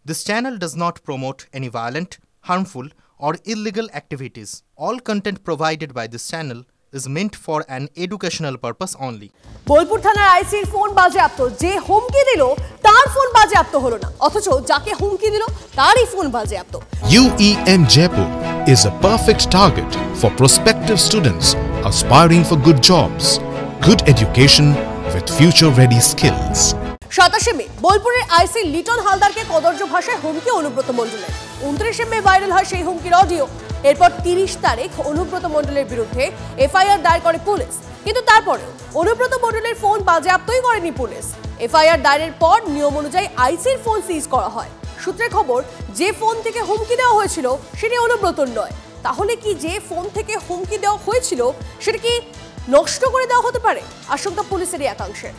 This channel does not promote any violent, harmful, or illegal activities. All content provided by this channel is meant for an educational purpose only. Bolpur থানার আইসির phone বাজেয়াপ্ত, যে হুমকি দিল তার phone বাজেয়াপ্ত হলো না, অথচ যাকে হুমকি দিল তারই ফোন বাজেয়াপ্ত। UEM Jaipur is a perfect target for prospective students aspiring for good jobs, good education with future-ready skills. 27 মে বোলপুরের আইসি লিটন হালদারকে কদর্য ভাষায় হুমকি অনুব্রত মণ্ডলের। 29 মে ভাইরাল হয় সেই হুমকির অডিও। এরপর 30 তারিখ অনুব্রত মণ্ডলের বিরুদ্ধে এফআইআর দায়ের করে পুলিশ, কিন্তু তারপরেও অনুব্রত মণ্ডলের ফোন বাজেয়াপ্তই করেনি পুলিশ। এফআইআর দায়েরের পর নিয়ম অনুযায়ী আইসির ফোন সিজ করা হয়। সূত্রে খবর, যে ফোন থেকে হুমকি দেওয়া হয়েছিল সেটি অনুব্রতর নয়। তাহলে কি যে ফোন থেকে হুমকি দেওয়া হয়েছিল সেটা কি নষ্ট করে দেওয়া হতে পারে? আশঙ্কা পুলিশেরই একাংশের।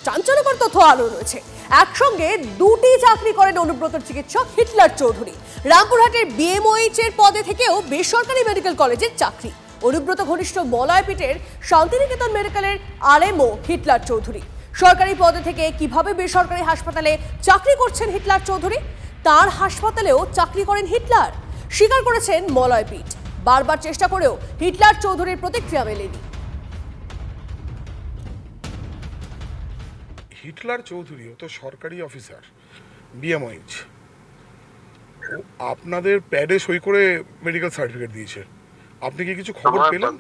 চাঞ্চল্যকর তথ্য আলো রয়েছে। একসঙ্গে দুটি চাকরি করেন অনুব্রতর চিকিৎসক হিটলার চৌধুরী। রামপুরহাটের বিএমওএইচ এর পদে থেকেও বেসরকারি মেডিকেল কলেজের চাকরি। অনুব্রত ঘনিষ্ঠ মলয়পীঠের শান্তিনিকেতন মেডিকেলের আরএমও হিটলার চৌধুরী। সরকারি পদে থেকে কিভাবে বেসরকারি হাসপাতালে চাকরি করছেন হিটলার চৌধুরী? তার হাসপাতালেও চাকরি করেন হিটলার, স্বীকার করেছেন মলয়পীঠ। বারবার চেষ্টা করেও হিটলার চৌধুরীর প্রতিক্রিয়া মেলেনি। হিটলার চৌধুরী তো সরকারি অফিসার, বিএমওএইচ, আপনাদের প্যাডে সই করে মেডিকেল সার্টিফিকেট দিয়েছে। আপনি কি কিছু খবর পেলেন?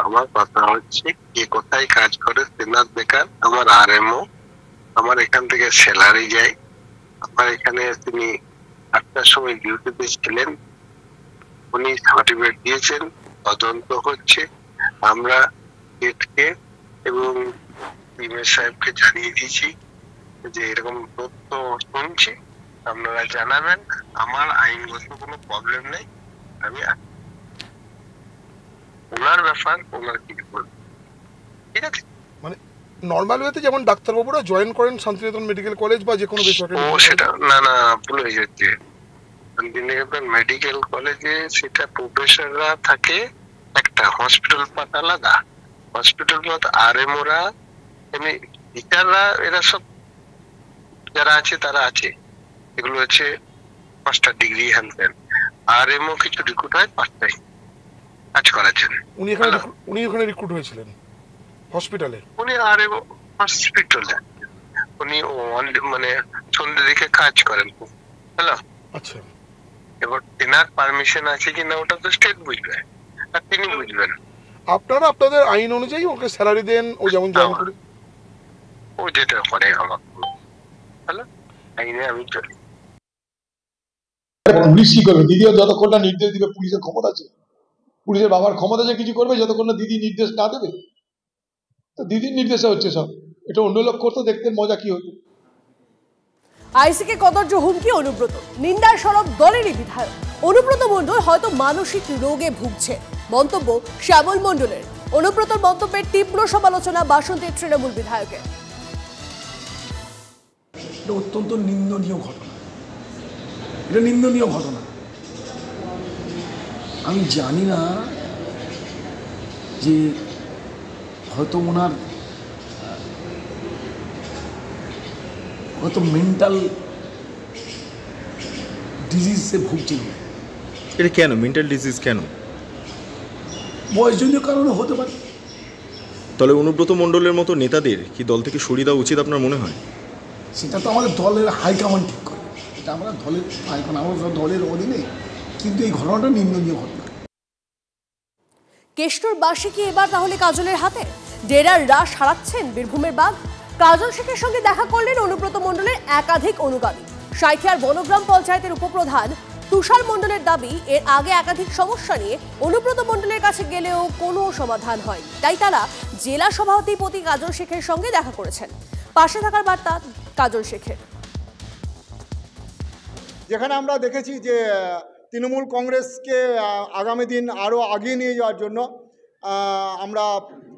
আমার কথা হচ্ছে কে কোথায় কাজ করে সেনাত বেকার, আমার আরএমও, আমার এখান থেকে স্যালারি যায়। আমার এখানে তিনি 8টার সময় ডিউটিতে ছিলেন, উনি সার্টিফিকেট দিয়েছেন, তদন্ত হচ্ছে। আমরা এটকে এবং সাহেবকে জানিয়ে দিয়েছি যে এরকম তথ্য শুনছি, আপনারা জানাবেন। আমার আইনগত কোনো প্রবলেম নেই, আমি ওনার ব্যাপার ওনার কি করবেন, ঠিক আছে? মানে নর্মাল ওয়েতে যেমন ডাক্তারবাবুরা জয়েন করেন শান্তিনিকেতন মেডিকেল কলেজ বা যে কোনো বেসরকারি, সেটা না ভুল হয়ে যাচ্ছে। শান্তিনিকেতন মেডিকেল কলেজে সেটা প্রফেসররা থাকে, একটা হসপিটাল পাত আলাদা, হসপিটাল পাত আরএমওরা, এমনি টিচাররা, এরা সব যারা আছে তারা আছে। এগুলো হচ্ছে 5টা ডিগ্রি হ্যান্ড, আরএমও কিছু রিক্রুট হয় 5টায় কাজ করার জন্য। উনি ওখানে রিক্রুট হয়েছিলেন হসপিটালে? উনি আরএমও হসপিটালে, উনি মানে সন্ধ্যে দিকে কাজ করেন। হ্যালো, আচ্ছা। এবার তেনার পারমিশন আছে কিনা ওটা তো স্টেট বুঝবে, আর তিনি বুঝবেন। আপনারা আপনাদের আইন অনুযায়ী ওকে স্যালারি দেন, ও যেমন জয়েন করে, ও যেটা করে আমার হ্যালো আইনে আমি চলি। পুলিশ কি করবে? দিদিও যতক্ষণ না নির্দেশ দিবে, পুলিশের ক্ষমতা আছে, পুলিশের বাবার ক্ষমতা আছে কিছু করবে যতক্ষণ না দিদি নির্দেশ না দেবে। তো দিদির নির্দেশে হচ্ছে সব। এটা অন্য লোক করতো, দেখতে মজা কি হতো। আইসিকে কদর্য হুমকি অনুব্রত, নিন্দার সরব দলেরই বিধায়ক। অনুব্রত মণ্ডল হয়তো মানসিক রোগে ভুগছে, মন্তব্য শ্যামল মণ্ডলের। অনুব্রতর মন্তব্যের তীব্র সমালোচনা বাসন্তীর তৃণমূল বিধায়কের। এটা অত্যন্ত নিন্দনীয় ঘটনা, এটা নিন্দনীয় ঘটনা। আমি জানি না যে হয়তো ওনার হয়তো মেন্টাল ডিজিজে ভুগছিল। এটা কেন মেন্টাল ডিজিজ? কেন? বয়সজনিত কারণে হতে পারে। তাহলে অনুব্রত মণ্ডলের মতো নেতাদের কি দল থেকে সরিয়ে দেওয়া উচিত আপনার মনে হয়? সেটা তো আমাদের দলের হাইকমান্ড ঠিক করে, এটা আমরা দলের হাইকমান্ড, আমরা দলের অধীনে। কিন্তু এই ঘটনাটা নিন্দনীয় ঘটনা। কেষ্টর বাসী কি এবার তাহলে কাজলের হাতে? ডেরার রাশ হারাচ্ছেন বীরভূমের বাঘ। কাজল শেখের সঙ্গে দেখা করলেন অনুব্রত মণ্ডলের একাধিক অনুগামী। সাঁইথিয়ার বনগ্রাম পঞ্চায়েতের উপপ্রধান তুষার মণ্ডলের দাবি, এর আগে একাধিক সমস্যা নিয়ে অনুব্রত মণ্ডলের কাছে গেলেও কোনো সমাধান হয়নি, তাই তারা জেলা সভাধিপতি কাজল শেখের সঙ্গে দেখা করেছেন। পাশে থাকার বার্তা কাজল শেখের। যেখানে আমরা দেখেছি যে তৃণমূল কংগ্রেসকে আগামী দিন আরও আগিয়ে নিয়ে যাওয়ার জন্য আমরা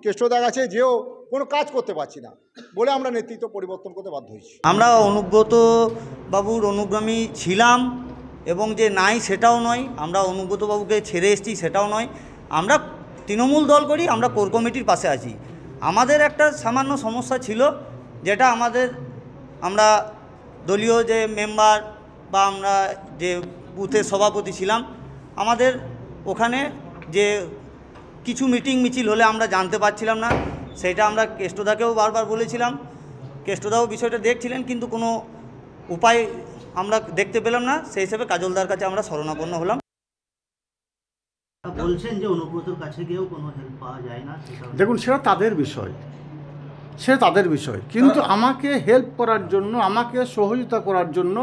কেষ্টদার কাছে যেও কোনো কাজ করতে পারছি না বলে আমরা নেতৃত্ব পরিবর্তন করতে বাধ্য হয়েছি। আমরা অনুব্রত বাবুর অনুগামী ছিলাম এবং যে নাই সেটাও নয়, আমরা অনুব্রত বাবুকে ছেড়ে এসেছি সেটাও নয়। আমরা তৃণমূল দল করি, আমরা কোর কমিটির পাশে আছি। আমাদের একটা সামান্য সমস্যা ছিল, যেটা আমরা দলীয় যে মেম্বার বা আমরা যে বুথের সভাপতি ছিলাম, আমাদের ওখানে যে কিছু মিটিং মিছিল হলে আমরা জানতে পারছিলাম না। সেটা আমরা কেষ্টদাকেও বারবার বলেছিলাম, কেষ্টদাও বিষয়টা দেখছিলেন, কিন্তু কোনো উপায় আমরা দেখতে পেলাম না। সেই হিসেবে কাজলদার কাছে আমরা শরণাপন্ন হলাম। বলছেন যে অনুব্রতর কাছে গিয়েও কোনো হেল্প পাওয়া যায় না। দেখুন, সেটা তাদের বিষয়, কিন্তু আমাকে হেল্প করার জন্য, আমাকে সহযোগিতা করার জন্য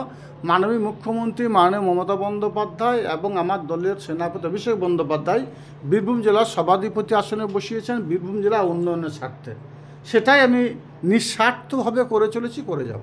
মাননীয় মুখ্যমন্ত্রী মাননীয় মমতা বন্দ্যোপাধ্যায় এবং আমার দলের সেনাপতি অভিষেক বন্দ্যোপাধ্যায় বীরভূম জেলার সভাধিপতি আসনে বসিয়েছেন বীরভূম জেলা উন্নয়নের স্বার্থে। সেটাই আমি নিঃস্বার্থভাবে করে চলেছি, করে যাব।